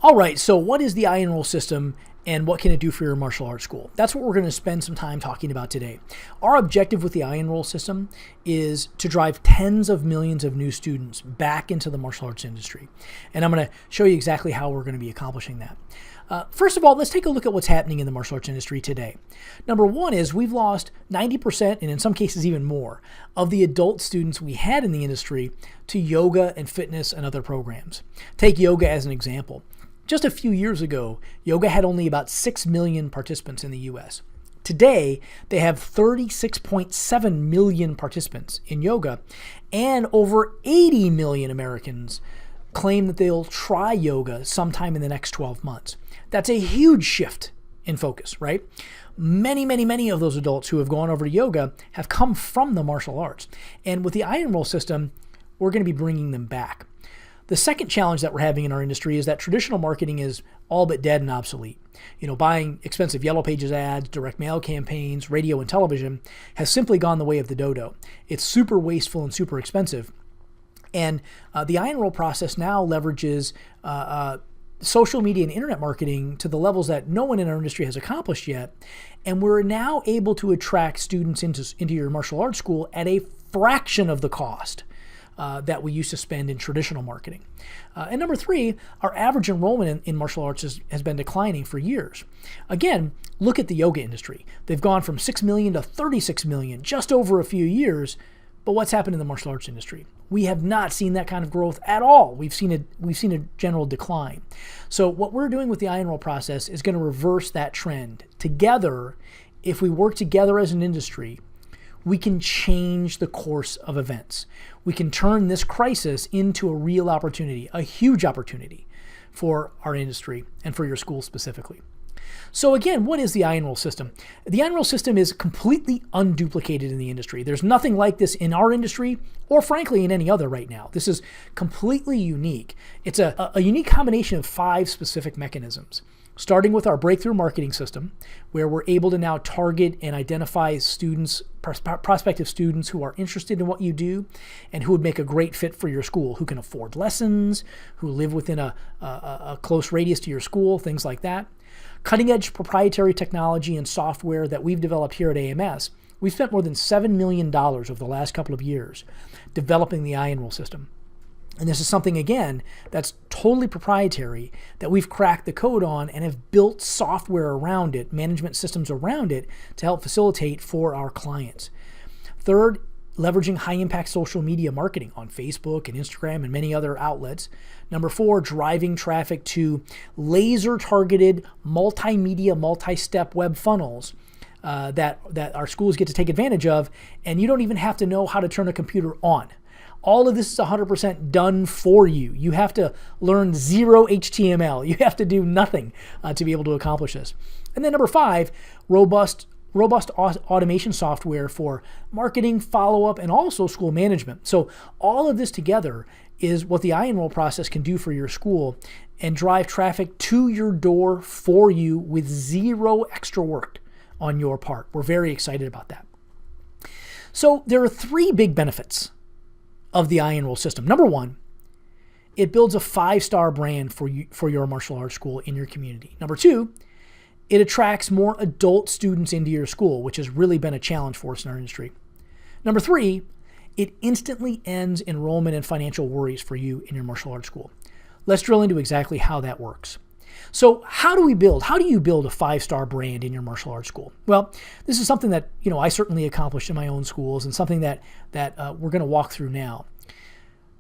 All right, so what is the iEnroll system and what can it do for your martial arts school? That's what we're going to spend some time talking about today. Our objective with the iEnroll system is to drive tens of millions of new students back into the martial arts industry. And I'm going to show you exactly how we're going to be accomplishing that. First of all, let's take a look at what's happening in the martial arts industry today. Number one is we've lost 90%, and in some cases even more, of the adult students we had in the industry to yoga and fitness and other programs. Take yoga as an example. Just a few years ago, yoga had only about 6 million participants in the U.S. Today, they have 36.7 million participants in yoga, and over 80 million Americans claim that they'll try yoga sometime in the next 12 months. That's a huge shift in focus, right? Many of those adults who have gone over to yoga have come from the martial arts. And with the iEnroll system, we're going to be bringing them back. The second challenge that we're having in our industry is that traditional marketing is all but dead and obsolete. Buying expensive Yellow Pages ads, direct mail campaigns, radio and television has simply gone the way of the dodo. It's super wasteful and super expensive. And the iEnroll process now leverages social media and internet marketing to the levels that no one in our industry has accomplished yet. And we're now able to attract students into your martial arts school at a fraction of the cost that we used to spend in traditional marketing. And number three, our average enrollment in martial arts has been declining for years. Again, look at the yoga industry. They've gone from 6 million to 36 million just over a few years. But what's happened in the martial arts industry? We have not seen that kind of growth at all. We've seen a general decline. So what we're doing with the iEnroll process is going to reverse that trend. Together, if we work together as an industry, we can change the course of events. We can turn this crisis into a real opportunity, a huge opportunity for our industry and for your school specifically. So again, what is the iEnroll system? The iEnroll system is completely unduplicated in the industry. There's nothing like this in our industry or frankly in any other right now. This is completely unique. It's a unique combination of 5 specific mechanisms. Starting with our breakthrough marketing system, where we're able to now target and identify students, prospective students who are interested in what you do and who would make a great fit for your school, who can afford lessons, who live within a close radius to your school, things like that. Cutting-edge proprietary technology and software that we've developed here at AMS. We've spent more than $7 million over the last couple of years developing the iEnroll system. And this is something, again, that's totally proprietary that we've cracked the code on and have built software around it, management systems around it to help facilitate for our clients. Third, leveraging high-impact social media marketing on Facebook and Instagram and many other outlets. Number 4, driving traffic to laser-targeted multimedia, multi-step web funnels that our schools get to take advantage of, and you don't even have to know how to turn a computer on. All of this is 100% done for you. You have to learn zero HTML. You have to do nothing to be able to accomplish this. And then number 5, robust automation software for marketing, follow-up, and also school management. So all of this together is what the iEnroll process can do for your school and drive traffic to your door for you with zero extra work on your part. We're very excited about that. So there are 3 big benefits of the iEnroll system. Number 1, it builds a 5-star brand for your martial arts school in your community. Number 2, it attracts more adult students into your school, which has really been a challenge for us in our industry. Number 3, it instantly ends enrollment and financial worries for you in your martial arts school. Let's drill into exactly how that works. So how do you build a 5-star brand in your martial arts school? Well, this is something that I certainly accomplished in my own schools and something that we're going to walk through now.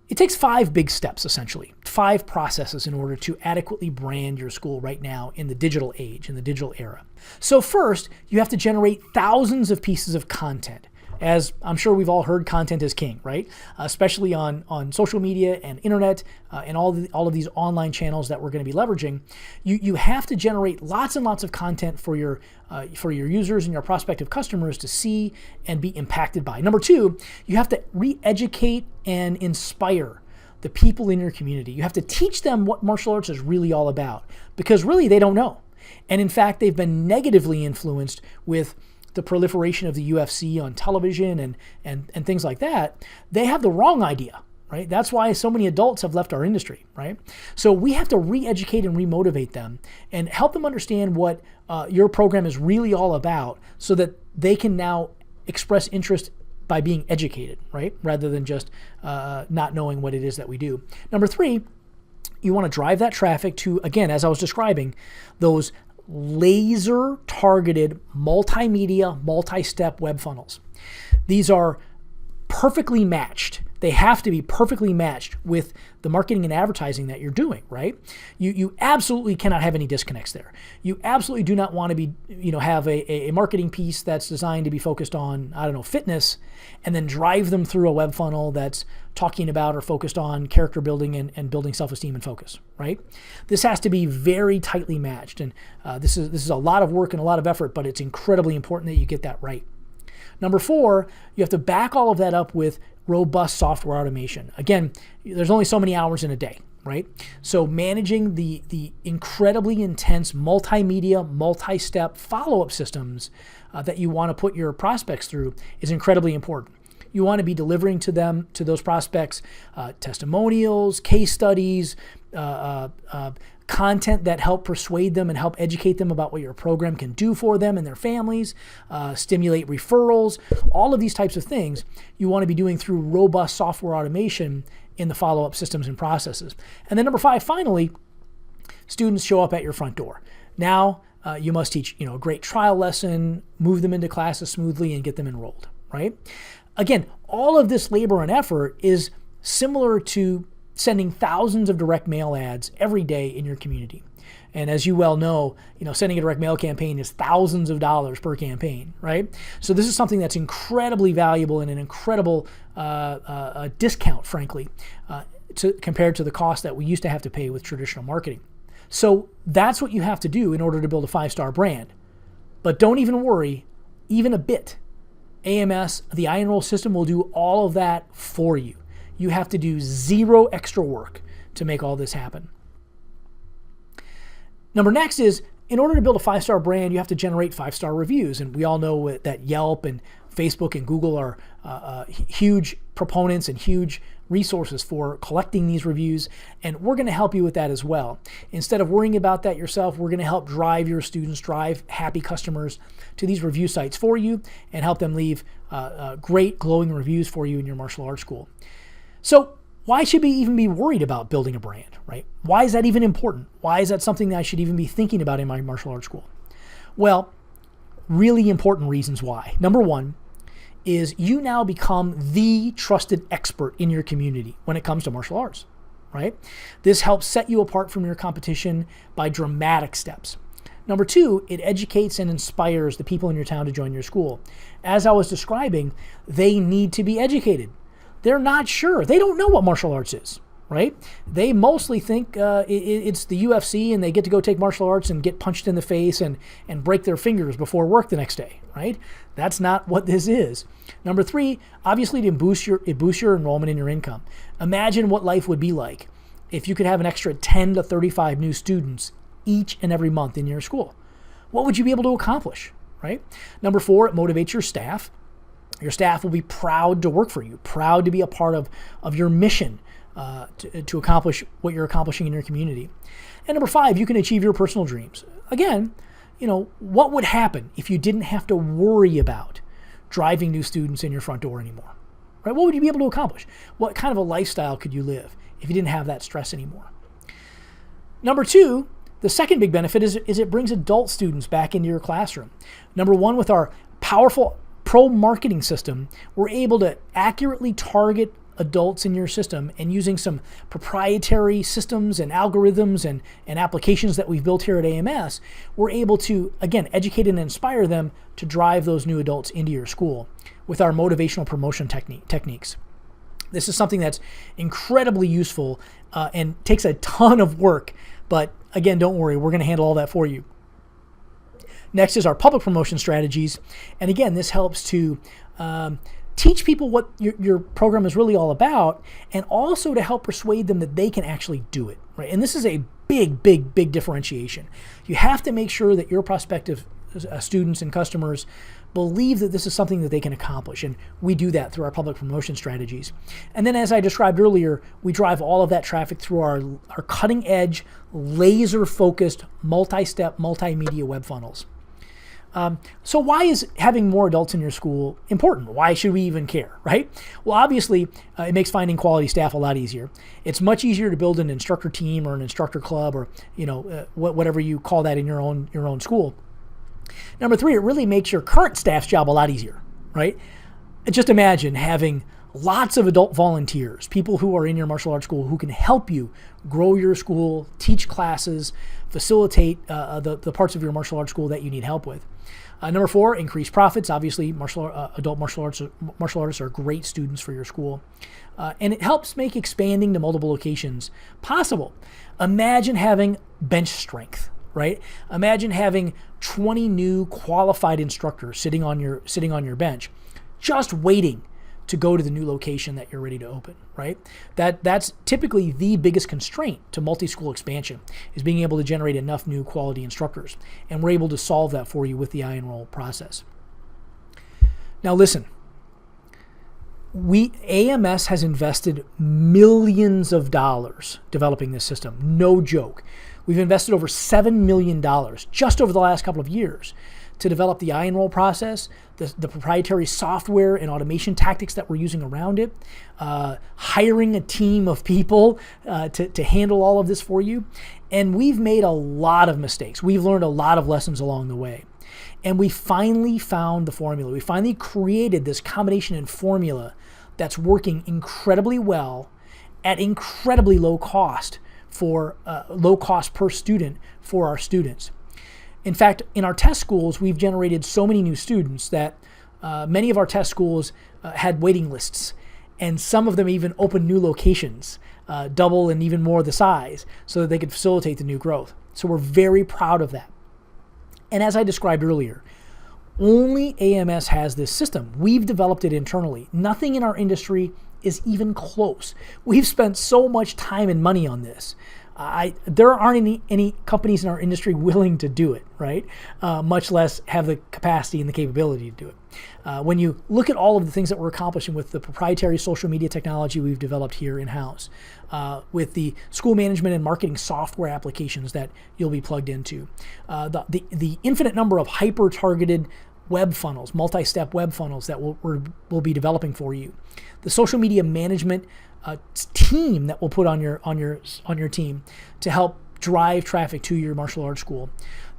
It takes 5 big steps, essentially, 5 processes in order to adequately brand your school right now in the digital age, in the digital era. So first, you have to generate thousands of pieces of content. As I'm sure we've all heard, content is king, right? Especially on social media and internet and all of these online channels that we're going to be leveraging. You have to generate lots and lots of content for your users and your prospective customers to see and be impacted by. Number 2, you have to re-educate and inspire the people in your community. You have to teach them what martial arts is really all about because really they don't know. And in fact, they've been negatively influenced with the proliferation of the UFC on television and things like that. They have the wrong idea right? That's why so many adults have left our industry, right? So we have to re-educate and re-motivate them and help them understand what your program is really all about so that they can now express interest by being educated, right? Rather than just not knowing what it is that we do. Number 3, you want to drive that traffic to, again, as I was describing, those laser-targeted multimedia, multi-step web funnels. These are perfectly matched. They have to be perfectly matched with the marketing and advertising that you're doing, right? You absolutely cannot have any disconnects there. You absolutely do not want to be, have a marketing piece that's designed to be focused on, fitness, and then drive them through a web funnel that's talking about or focused on character building and building self-esteem and focus, right? This has to be very tightly matched. And this is a lot of work and a lot of effort, but it's incredibly important that you get that right. Number 4, you have to back all of that up with robust software automation. Again, there's only so many hours in a day, right? So managing the incredibly intense multimedia, multi-step follow-up systems that you want to put your prospects through is incredibly important. You want to be delivering to those prospects, testimonials, case studies, content that help persuade them and help educate them about what your program can do for them and their families, stimulate referrals, all of these types of things you want to be doing through robust software automation in the follow-up systems and processes. And then number 5, finally, students show up at your front door. Now you must teach a great trial lesson, move them into classes smoothly, and get them enrolled, right? Again, all of this labor and effort is similar to sending thousands of direct mail ads every day in your community. And as you well know, sending a direct mail campaign is thousands of dollars per campaign, right? So this is something that's incredibly valuable and an incredible discount, frankly, compared to the cost that we used to have to pay with traditional marketing. So that's what you have to do in order to build a 5-star brand. But don't even worry, even a bit. AMS, the iEnroll system, will do all of that for you. You have to do 0 extra work to make all this happen. Number next is, in order to build a 5-star brand, you have to generate 5-star reviews. And we all know that Yelp and Facebook and Google are huge proponents and huge resources for collecting these reviews. And we're going to help you with that as well. Instead of worrying about that yourself, we're going to help drive your students, drive happy customers to these review sites for you and help them leave great glowing reviews for you in your martial arts school. So why should we even be worried about building a brand, right? Why is that even important? Why is that something that I should even be thinking about in my martial arts school? Well, really important reasons why. Number 1 is you now become the trusted expert in your community when it comes to martial arts, right? This helps set you apart from your competition by dramatic steps. Number 2, it educates and inspires the people in your town to join your school. As I was describing, they need to be educated. They're not sure. They don't know what martial arts is, right? They mostly think it's the UFC and they get to go take martial arts and get punched in the face and break their fingers before work the next day, right? That's not what this is. Number 3, obviously it boosts your enrollment and your income. Imagine what life would be like if you could have an extra 10 to 35 new students each and every month in your school. What would you be able to accomplish, right? Number 4, it motivates your staff. Your staff will be proud to work for you, proud to be a part of your mission to accomplish what you're accomplishing in your community. And number 5, you can achieve your personal dreams. Again, what would happen if you didn't have to worry about driving new students in your front door anymore? Right? What would you be able to accomplish? What kind of a lifestyle could you live if you didn't have that stress anymore? Number 2, the second big benefit is it brings adult students back into your classroom. Number 1, with our powerful pro marketing system, we're able to accurately target adults in your system, and using some proprietary systems and algorithms and applications that we've built here at AMS, we're able to, again, educate and inspire them to drive those new adults into your school with our motivational promotion techniques. This is something that's incredibly useful and takes a ton of work, but again, don't worry, we're going to handle all that for you. Next is our public promotion strategies. And again, this helps to teach people what your program is really all about, and also to help persuade them that they can actually do it, right? And this is a big differentiation. You have to make sure that your prospective students and customers believe that this is something that they can accomplish. And we do that through our public promotion strategies. And then, as I described earlier, we drive all of that traffic through our cutting edge, laser focused, multi-step, multimedia web funnels. So why is having more adults in your school important? Why should we even care, right? Well, obviously, it makes finding quality staff a lot easier. It's much easier to build an instructor team or an instructor club, or whatever you call that in your own school. Number 3, it really makes your current staff's job a lot easier, right? Just imagine having lots of adult volunteers, people who are in your martial arts school who can help you grow your school, teach classes, facilitate the parts of your martial arts school that you need help with. Number 4, increase profits. Obviously, adult martial artists are great students for your school. And it helps make expanding to multiple locations possible. Imagine having bench strength, right? Imagine having 20 new qualified instructors sitting on your bench, just waiting to go to the new location that you're ready to open, right? That's typically the biggest constraint to multi-school expansion, is being able to generate enough new quality instructors. And we're able to solve that for you with the iEnroll process. Now listen, AMS has invested millions of dollars developing this system. No joke. We've invested over $7 million just over the last couple of years to develop the iEnroll process, the proprietary software and automation tactics that we're using around it, hiring a team of people to handle all of this for you. And we've made a lot of mistakes. We've learned a lot of lessons along the way. And we finally found the formula. We finally created this combination and formula that's working incredibly well at incredibly low cost per student for our students. In fact, in our test schools, we've generated so many new students that many of our test schools had waiting lists, and some of them even opened new locations, double and even more the size, so that they could facilitate the new growth. So we're very proud of that. And as I described earlier, only AMS has this system. We've developed it internally. Nothing in our industry is even close. We've spent so much time and money on this. There aren't any companies in our industry willing to do it, right? Much less have the capacity and the capability to do it. When you look at all of the things that we're accomplishing with the proprietary social media technology we've developed here in-house, with the school management and marketing software applications that you'll be plugged into, the infinite number of hyper-targeted web funnels, multi-step web funnels that we'll be developing for you, the social media management team that we'll put on your team to help drive traffic to your martial arts school,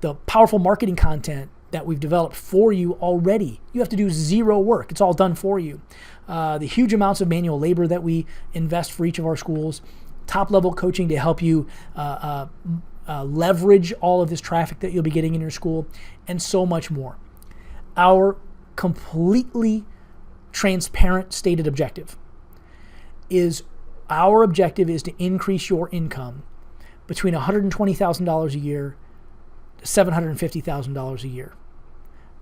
the powerful marketing content that we've developed for you already. You have to do zero work. It's all done for you. The huge amounts of manual labor that we invest for each of our schools, top-level coaching to help you leverage all of this traffic that you'll be getting in your school, and so much more. Our completely transparent stated objective is to increase your income between $120,000 a year to $750,000 a year.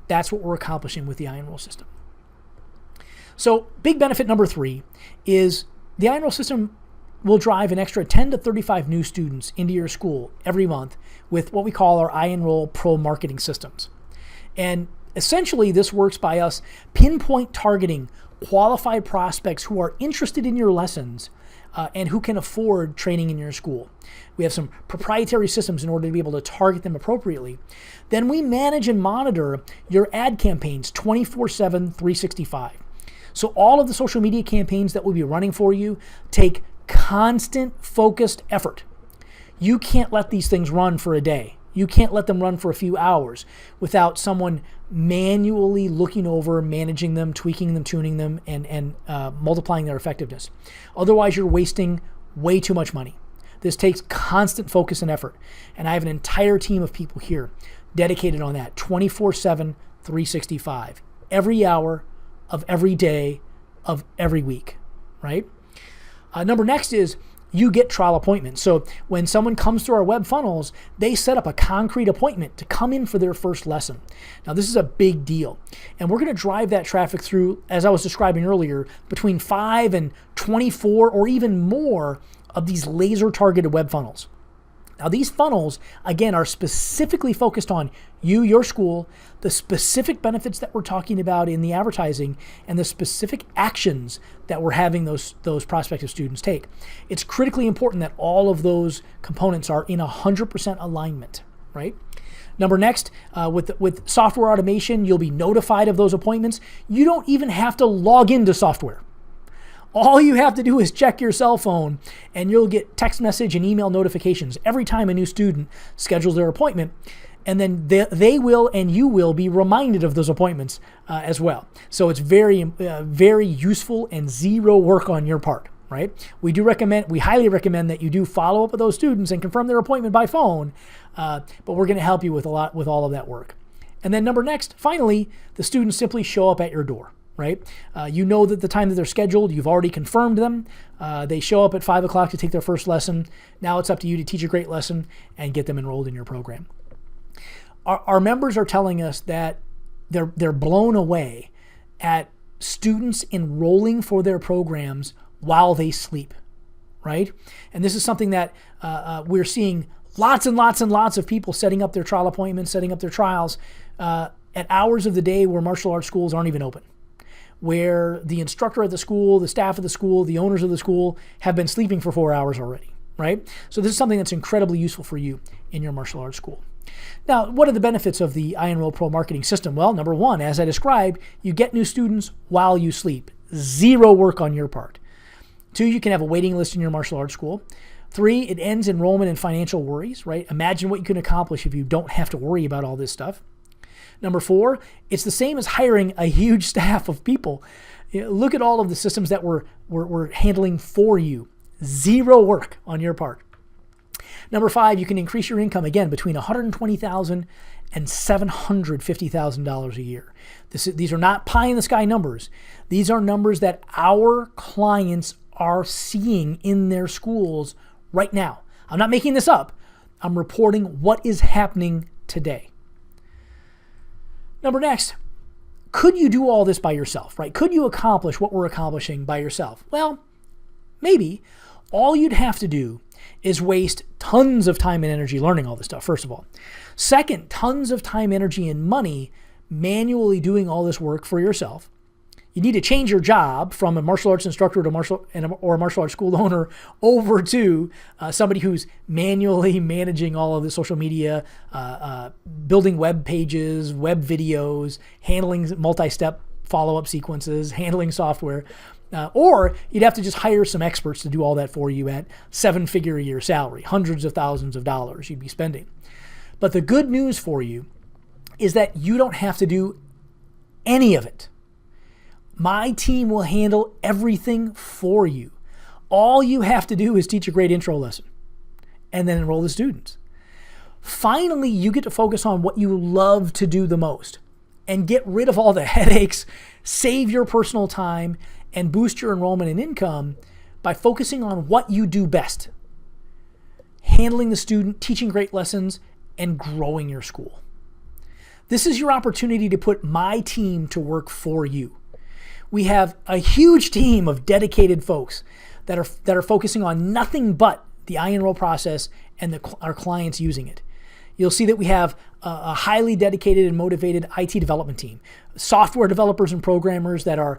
That's what we're accomplishing with the iEnroll system. So big benefit number 3 is the iEnroll system will drive an extra 10 to 35 new students into your school every month with what we call our iEnroll Pro marketing systems. And essentially, this works by us pinpoint targeting qualified prospects who are interested in your lessons and who can afford training in your school. We have some proprietary systems in order to be able to target them appropriately. Then we manage and monitor your ad campaigns 24/7, 365. So all of the social media campaigns that we'll be running for you take constant, focused effort. You can't let these things run for a day. You can't let them run for a few hours without someone manually looking over, managing them, tweaking them, tuning them, and multiplying their effectiveness. Otherwise, you're wasting way too much money. This takes constant focus and effort. And I have an entire team of people here dedicated on that 24/7, 365, every hour of every day of every week, right? Number next is you get trial appointments. So when someone comes through our web funnels, they set up a concrete appointment to come in for their first lesson. Now, this is a big deal. And we're going to drive that traffic through, as I was describing earlier, between 5 and 24 or even more of these laser-targeted web funnels. Now, these funnels, again, are specifically focused on you, your school, the specific benefits that we're talking about in the advertising, and the specific actions that we're having those prospective students take. It's critically important that all of those components are in 100% alignment, right? Next, with software automation, you'll be notified of those appointments. You don't even have to log into software. All you have to do is check your cell phone and you'll get text message and email notifications every time a new student schedules their appointment. And then they will and you will be reminded of those appointments as well. So it's very, very useful and zero work on your part, right? We highly recommend that you do follow up with those students and confirm their appointment by phone. But we're going to help you with all of that work. And then finally, the students simply show up at your door. Right? You know that the time that they're scheduled, you've already confirmed them. They show up at 5 o'clock to take their first lesson. Now it's up to you to teach a great lesson and get them enrolled in your program. Our members are telling us that they're blown away at students enrolling for their programs while they sleep, right? And this is something that we're seeing lots and lots and lots of people setting up their trial appointments, setting up their trials at hours of the day where martial arts schools aren't even open, where the instructor at the school, the staff of the school, the owners of the school have been sleeping for 4 hours already, right? So this is something that's incredibly useful for you in your martial arts school. Now, what are the benefits of the iEnroll Pro marketing system? Well, number one, as I described, you get new students while you sleep. Zero work on your part. 2, you can have a waiting list in your martial arts school. 3, it ends enrollment and financial worries, right? Imagine what you can accomplish if you don't have to worry about all this stuff. Number 4, it's the same as hiring a huge staff of people. Look at all of the systems that we're handling for you. Zero work on your part. Number 5, you can increase your income, again, between $120,000 and $750,000 a year. These are not pie-in-the-sky numbers. These are numbers that our clients are seeing in their schools right now. I'm not making this up. I'm reporting what is happening today. Next, could you do all this by yourself, right? Could you accomplish what we're accomplishing by yourself? Well, maybe. All you'd have to do is waste tons of time and energy learning all this stuff, first of all. Second, tons of time, energy, and money manually doing all this work for yourself. You need to change your job from a martial arts instructor or a martial arts school owner over to somebody who's manually managing all of the social media, building web pages, web videos, handling multi-step follow-up sequences, handling software. Or you'd have to just hire some experts to do all that for you at 7-figure a year salary, hundreds of thousands of dollars you'd be spending. But the good news for you is that you don't have to do any of it. My team will handle everything for you. All you have to do is teach a great intro lesson and then enroll the students. Finally, you get to focus on what you love to do the most and get rid of all the headaches, save your personal time, and boost your enrollment and income by focusing on what you do best: handling the student, teaching great lessons, and growing your school. This is your opportunity to put my team to work for you. We have a huge team of dedicated folks that are focusing on nothing but the iEnroll process and our clients using it. You'll see that we have a highly dedicated and motivated IT development team, software developers and programmers that are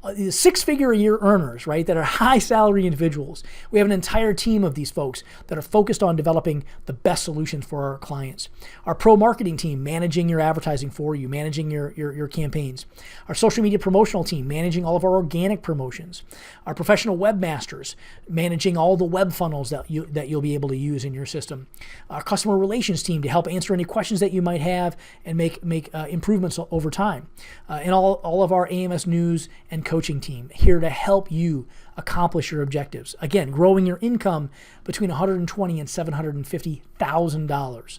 6-figure a year earners, right? That are high salary individuals. We have an entire team of these folks that are focused on developing the best solutions for our clients. Our pro marketing team managing your advertising for you, managing your campaigns. Our social media promotional team managing all of our organic promotions. Our professional webmasters managing all the web funnels that you'll be able to use in your system. Our customer relations team to help answer any questions that you might have and make improvements over time. And all of our AMS news and coaching team here to help you accomplish your objectives. Again, growing your income between $120,000 and $750,000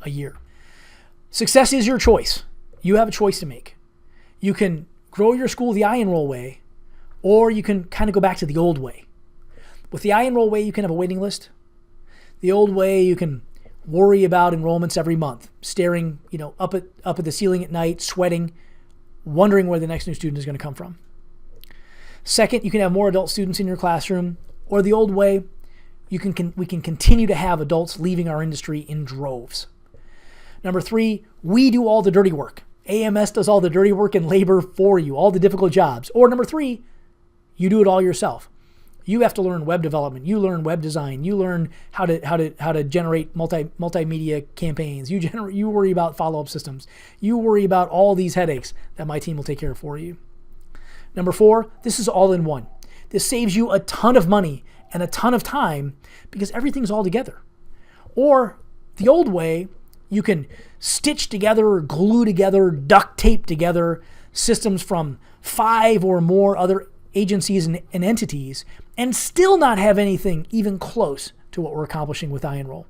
a year. Success is your choice. You have a choice to make. You can grow your school the iEnroll way, or you can kind of go back to the old way. With the iEnroll way, you can have a waiting list. The old way, you can worry about enrollments every month, staring, up at the ceiling at night, sweating, wondering where the next new student is going to come from. Second, you can have more adult students in your classroom, or the old way, we can continue to have adults leaving our industry in droves. Number 3, we do all the dirty work. AMS does all the dirty work and labor for you, all the difficult jobs. Or number 3, you do it all yourself. You have to learn web development. You learn web design. You learn how to generate multimedia campaigns. You worry about follow-up systems. You worry about all these headaches that my team will take care of for you. Number 4, this is all in one. This saves you a ton of money and a ton of time because everything's all together. Or the old way, you can stitch together, glue together, duct tape together systems from 5 or more other agencies and entities and still not have anything even close to what we're accomplishing with iEnroll.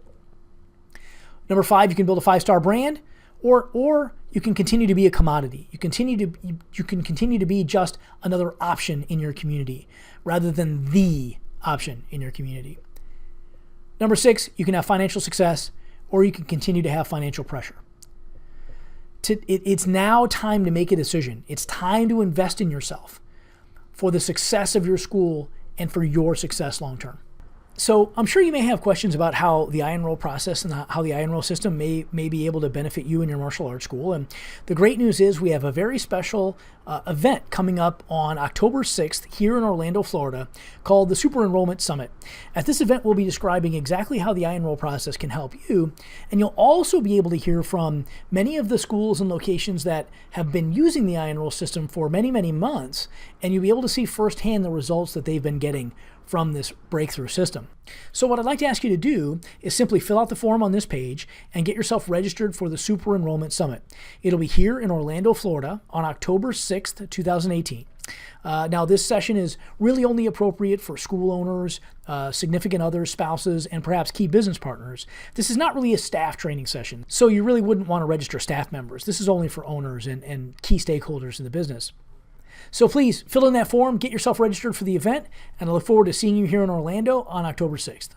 Number 5, you can build a 5-star brand, or you can continue to be a commodity. You can continue to be just another option in your community rather than the option in your community. Number 6, you can have financial success, or you can continue to have financial pressure. It's now time to make a decision. It's time to invest in yourself for the success of your school and for your success long term. So I'm sure you may have questions about how the iEnroll process and how the iEnroll system may be able to benefit you in your martial arts school. And the great news is we have a very special event coming up on October 6th here in Orlando, Florida, called the Super Enrollment Summit. At this event, we'll be describing exactly how the iEnroll process can help you, and you'll also be able to hear from many of the schools and locations that have been using the iEnroll system for many, many months, and you'll be able to see firsthand the results that they've been getting from this breakthrough system. So what I'd like to ask you to do is simply fill out the form on this page and get yourself registered for the Super Enrollment Summit. It'll be here in Orlando, Florida on October 6th, 2018. Now, this session is really only appropriate for school owners, significant others, spouses, and perhaps key business partners. This is not really a staff training session, so you really wouldn't want to register staff members. This is only for owners and key stakeholders in the business. So please fill in that form, get yourself registered for the event, and I look forward to seeing you here in Orlando on October 6th.